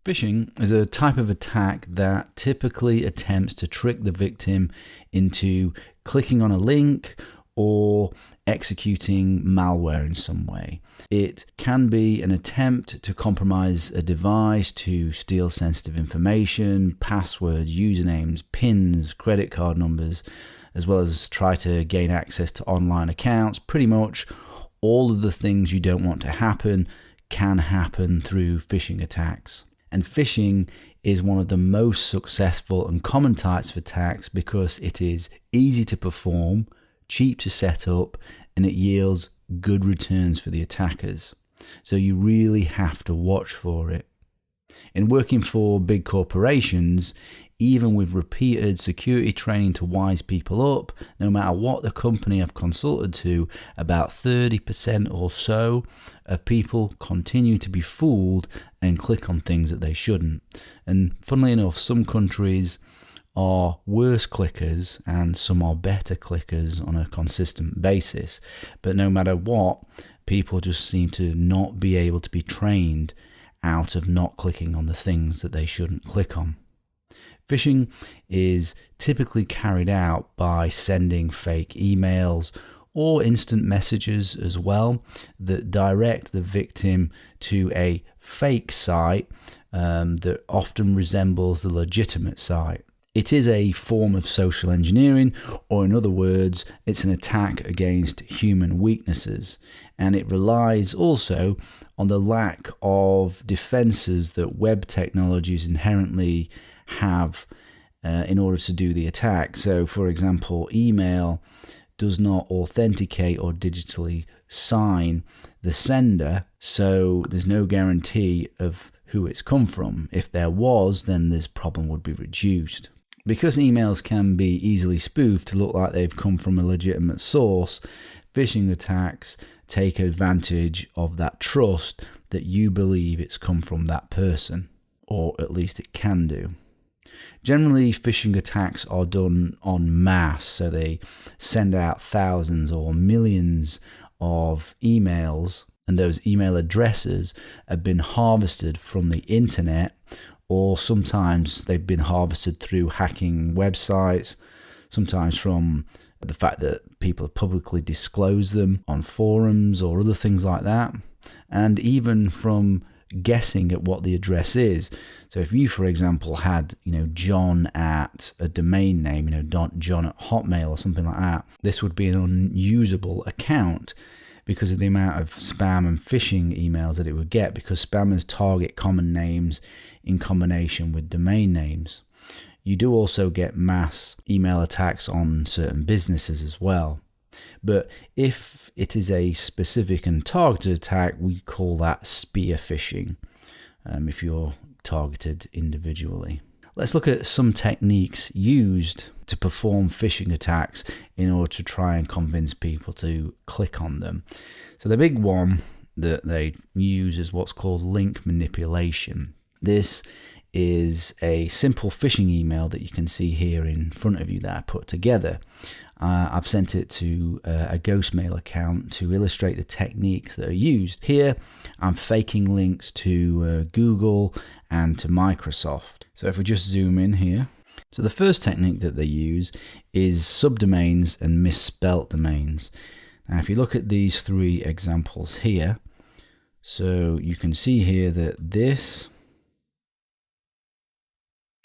Phishing is a type of attack that typically attempts to trick the victim into clicking on a link or executing malware in some way. It can be an attempt to compromise a device, to steal sensitive information, passwords, usernames, PINs, credit card numbers, as well as try to gain access to online accounts. Pretty much all of the things you don't want to happen can happen through phishing attacks. And phishing is one of the most successful and common types of attacks because it is easy to perform, cheap to set up, and it yields good returns for the attackers. So you really have to watch for it. In working for big corporations, even with repeated security training to wise people up, no matter what the company I've consulted to, about 30% or so of people continue to be fooled and click on things that they shouldn't. And funnily enough, some countries are worse clickers and some are better clickers on a consistent basis. But no matter what, people just seem to not be able to be trained out of not clicking on the things that they shouldn't click on. Phishing is typically carried out by sending fake emails or instant messages as well that direct the victim to a fake site that often resembles the legitimate site. It is a form of social engineering, or in other words, it's an attack against human weaknesses, and it relies also on the lack of defenses that web technologies inherently have in order to do the attack. So, for example, email does not authenticate or digitally sign the sender, so there's no guarantee of who it's come from. If there was, then this problem would be reduced. Because emails can be easily spoofed to look like they've come from a legitimate source, phishing attacks take advantage of that trust that you believe it's come from that person, or at least it can do. Generally, phishing attacks are done en masse, so they send out thousands or millions of emails, and those email addresses have been harvested from the internet, or sometimes they've been harvested through hacking websites, sometimes from the fact that people have publicly disclosed them on forums or other things like that, and even from guessing at what the address is. So if you, for example, had John at a domain name, John at Hotmail or something like that, this would be an unusable account because of the amount of spam and phishing emails that it would get, because spammers target common names in combination with domain names. You do also get mass email attacks on certain businesses as well. But if it is a specific and targeted attack, we call that spear phishing, if you're targeted individually. Let's look at some techniques used to perform phishing attacks in order to try and convince people to click on them. So the big one that they use is what's called link manipulation. This is a simple phishing email that you can see here in front of you that I put together. I've sent it to a Ghostmail account to illustrate the techniques that are used. Here, I'm faking links to Google and to Microsoft. So if we just zoom in here. So the first technique that they use is subdomains and misspelt domains. Now, if you look at these three examples here, so you can see here that this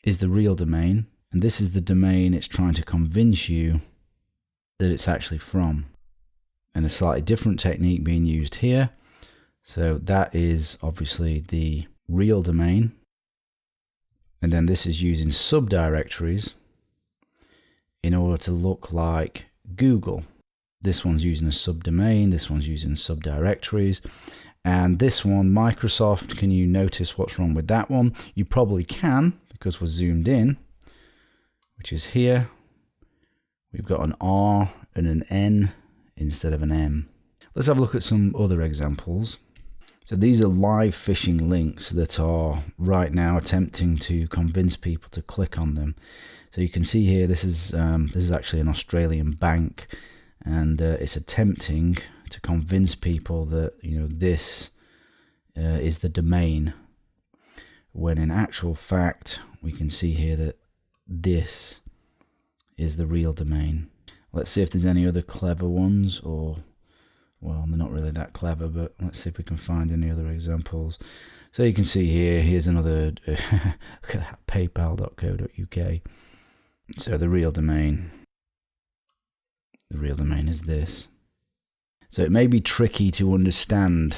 is the real domain, and this is the domain it's trying to convince you that it's actually from. And a slightly different technique being used here. So that is obviously the real domain. And then this is using subdirectories in order to look like Google. This one's using a subdomain, this one's using subdirectories. And this one, Microsoft, can you notice what's wrong with that one? You probably can, because we're zoomed in, which is here. We've got an R and an N instead of an M. Let's have a look at some other examples. So these are live phishing links that are right now attempting to convince people to click on them. So you can see here, this is actually an Australian bank, and it's attempting to convince people that this is the domain. when in actual fact we can see here that this is the real domain. Let's see if there's any other clever ones, or, well, they're not really that clever, but let's see if we can find any other examples. So you can see here, here's another paypal.co.uk. So the real domain is this. So it may be tricky to understand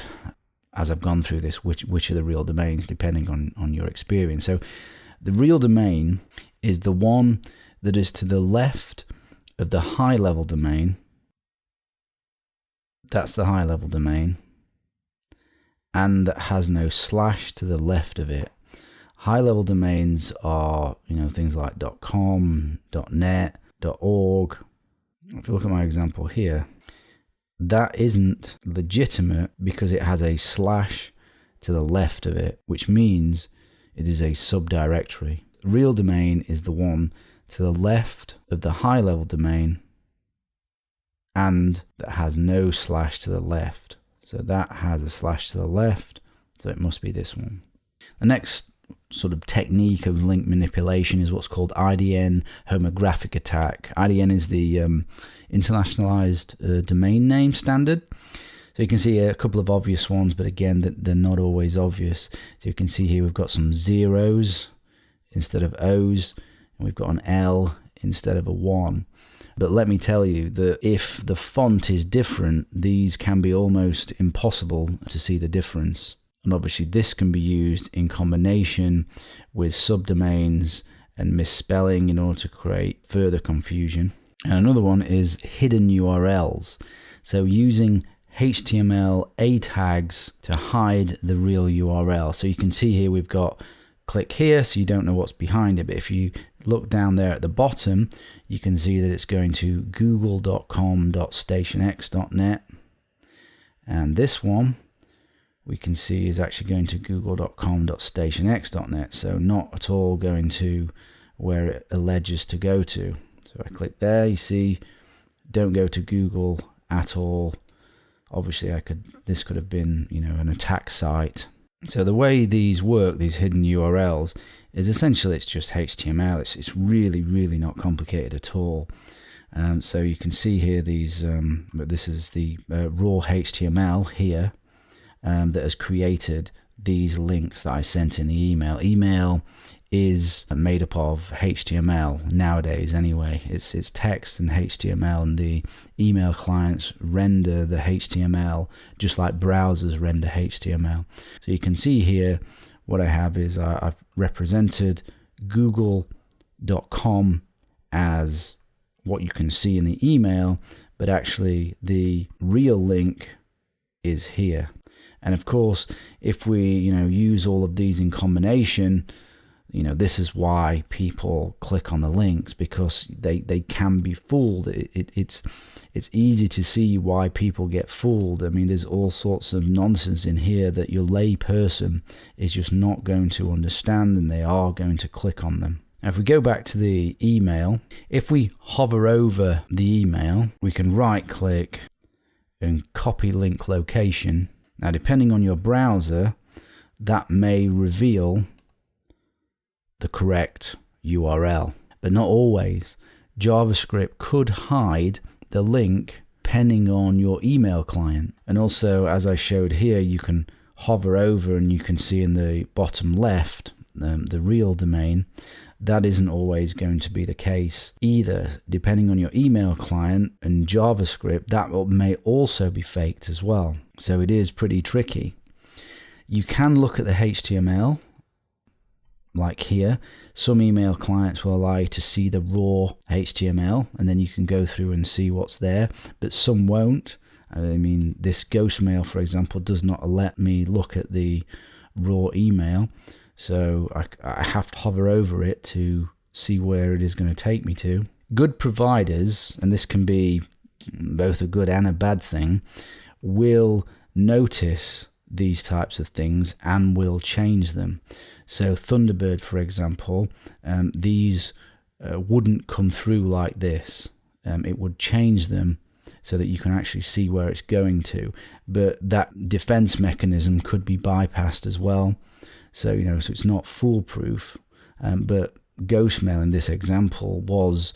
as I've gone through this which are the real domains, depending on your experience. So the real domain is the one that is to the left of the high level domain. That's the high level domain, and that has no slash to the left of it. High level domains are, things like .com, .net, .org. If you look at my example here, that isn't legitimate because it has a slash to the left of it, which means it is a subdirectory. Real domain is the one to the left of the high level domain and that has no slash to the left. So that has a slash to the left, so it must be this one. The next sort of technique of link manipulation is what's called IDN homographic attack. IDN is the internationalized domain name standard. So you can see a couple of obvious ones, but again, they're not always obvious. So you can see here we've got some zeros instead of O's, and we've got an L instead of a 1. But let me tell you that if the font is different, these can be almost impossible to see the difference. And obviously this can be used in combination with subdomains and misspelling in order to create further confusion. And another one is hidden URLs. So using HTML A tags to hide the real URL. So you can see here we've got click here, so you don't know what's behind it. But if you look down there at the bottom, you can see that it's going to google.com.stationx.net. And this one we can see is actually going to google.com.stationx.net. So not at all going to where it alleges to go to. So I click there, you see, don't go to Google at all. Obviously this could have been, an attack site. So the way these work, these hidden URLs, is essentially it's just HTML. It's really, really not complicated at all. So you can see here these, this is the raw HTML here that has created these links that I sent in the email. Email is made up of HTML nowadays anyway. It's text and HTML, and the email clients render the HTML just like browsers render HTML. So you can see here what I have is I've represented google.com as what you can see in the email, but actually the real link is here. And of course, if we use all of these in combination, this is why people click on the links, because they can be fooled. It's easy to see why people get fooled. I mean, there's all sorts of nonsense in here that your lay person is just not going to understand, and they are going to click on them. Now, if we go back to the email, if we hover over the email, we can right click and copy link location. Now, depending on your browser, that may reveal the correct URL, but not always. JavaScript could hide the link depending on your email client. And also, as I showed here, you can hover over and you can see in the bottom left the real domain. That isn't always going to be the case either. Depending on your email client and JavaScript, that may also be faked as well. So it is pretty tricky. You can look at the HTML, like here. Some email clients will allow you to see the raw HTML, and then you can go through and see what's there, but some won't. I mean, this Ghostmail, for example, does not let me look at the raw email, so I have to hover over it to see where it is going to take me to. Good providers, and this can be both a good and a bad thing, will notice these types of things and will change them. So Thunderbird, for example, these wouldn't come through like this. It would change them so that you can actually see where it's going to. But that defense mechanism could be bypassed as well. So, so it's not foolproof. But Ghostmail in this example was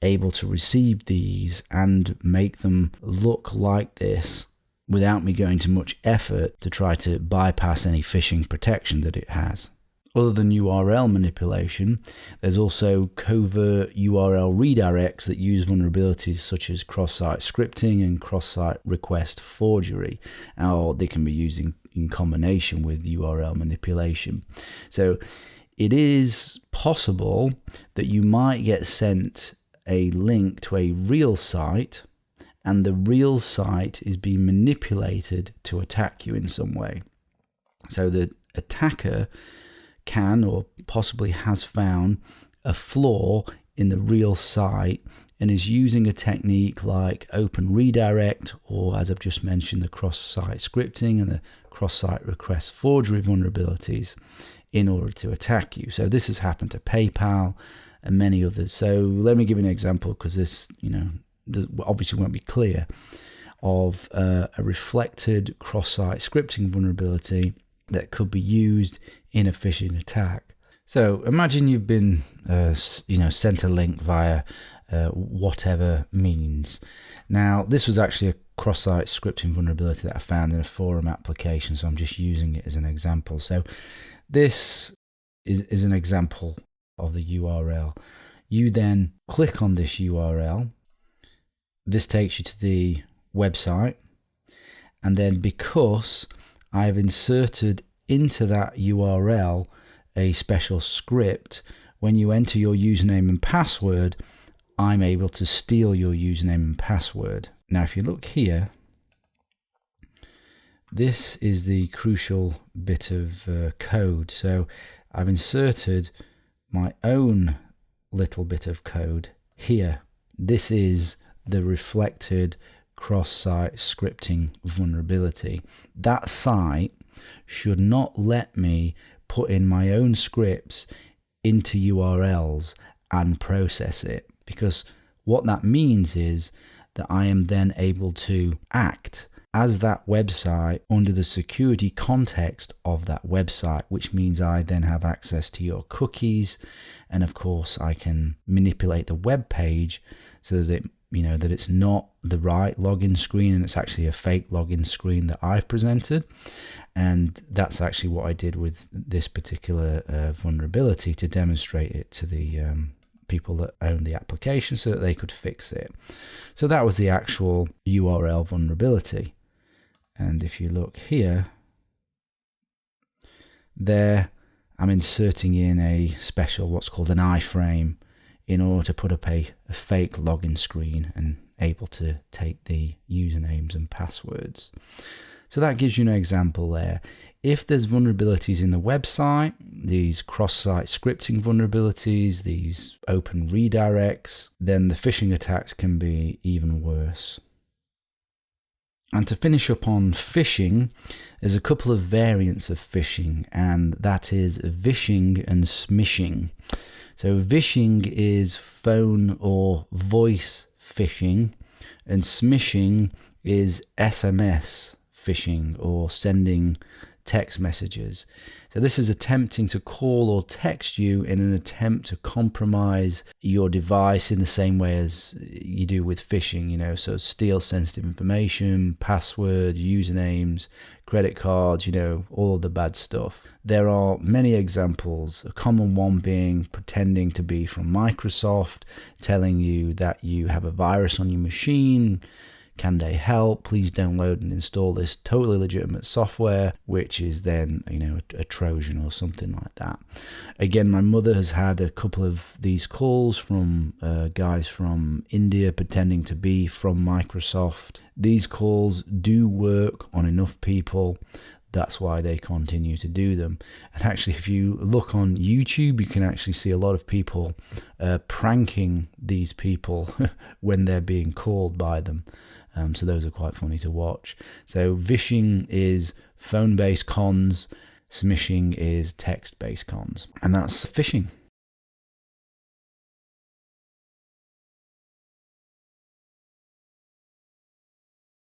able to receive these and make them look like this without me going to much effort to try to bypass any phishing protection that it has. Other than URL manipulation, there's also covert URL redirects that use vulnerabilities such as cross-site scripting and cross-site request forgery, or they can be used in combination with URL manipulation. So it is possible that you might get sent a link to a real site, and the real site is being manipulated to attack you in some way. So the attacker can or possibly has found a flaw in the real site and is using a technique like open redirect, or as I've just mentioned, the cross-site scripting and the cross-site request forgery vulnerabilities in order to attack you. So this has happened to PayPal and many others. So let me give you an example, because this, obviously won't be clear, of a reflected cross-site scripting vulnerability that could be used in a phishing attack. So imagine you've been, sent a link via whatever means. Now, this was actually a cross-site scripting vulnerability that I found in a forum application, so I'm just using it as an example. So this is an example of the URL. You then click on this URL. This takes you to the website, and then because I've inserted into that URL a special script, when you enter your username and password, I'm able to steal your username and password. Now, if you look here, this is the crucial bit of code. So I've inserted my own little bit of code here. This is the reflected cross-site scripting vulnerability. That site should not let me put in my own scripts into URLs and process it, because what that means is that I am then able to act as that website under the security context of that website, which means I then have access to your cookies, and of course I can manipulate the web page so that that it's not the right login screen and it's actually a fake login screen that I've presented. And that's actually what I did with this particular vulnerability, to demonstrate it to the people that own the application so that they could fix it. So that was the actual URL vulnerability. And if you look here, there I'm inserting in a special, what's called an iframe, in order to put up a fake login screen and able to take the usernames and passwords. So that gives you an example there. If there's vulnerabilities in the website, these cross-site scripting vulnerabilities, these open redirects, then the phishing attacks can be even worse. And to finish up on phishing, there's a couple of variants of phishing, and that is Vishing and SMShing. So Vishing is phone or voice phishing, and SMShing is SMS phishing, or sending text messages. So this is attempting to call or text you in an attempt to compromise your device in the same way as you do with phishing, so steal sensitive information, password, usernames, credit cards, all of the bad stuff. There are many examples, a common one being pretending to be from Microsoft, telling you that you have a virus on your machine. Can they help? Please download and install this totally legitimate software, which is then, a Trojan or something like that. Again, my mother has had a couple of these calls from guys from India pretending to be from Microsoft. These calls do work on enough people. That's why they continue to do them. And actually, if you look on YouTube, you can actually see a lot of people pranking these people when they're being called by them. So those are quite funny to watch. So Vishing is phone-based cons, SMShing is text-based cons. And that's phishing.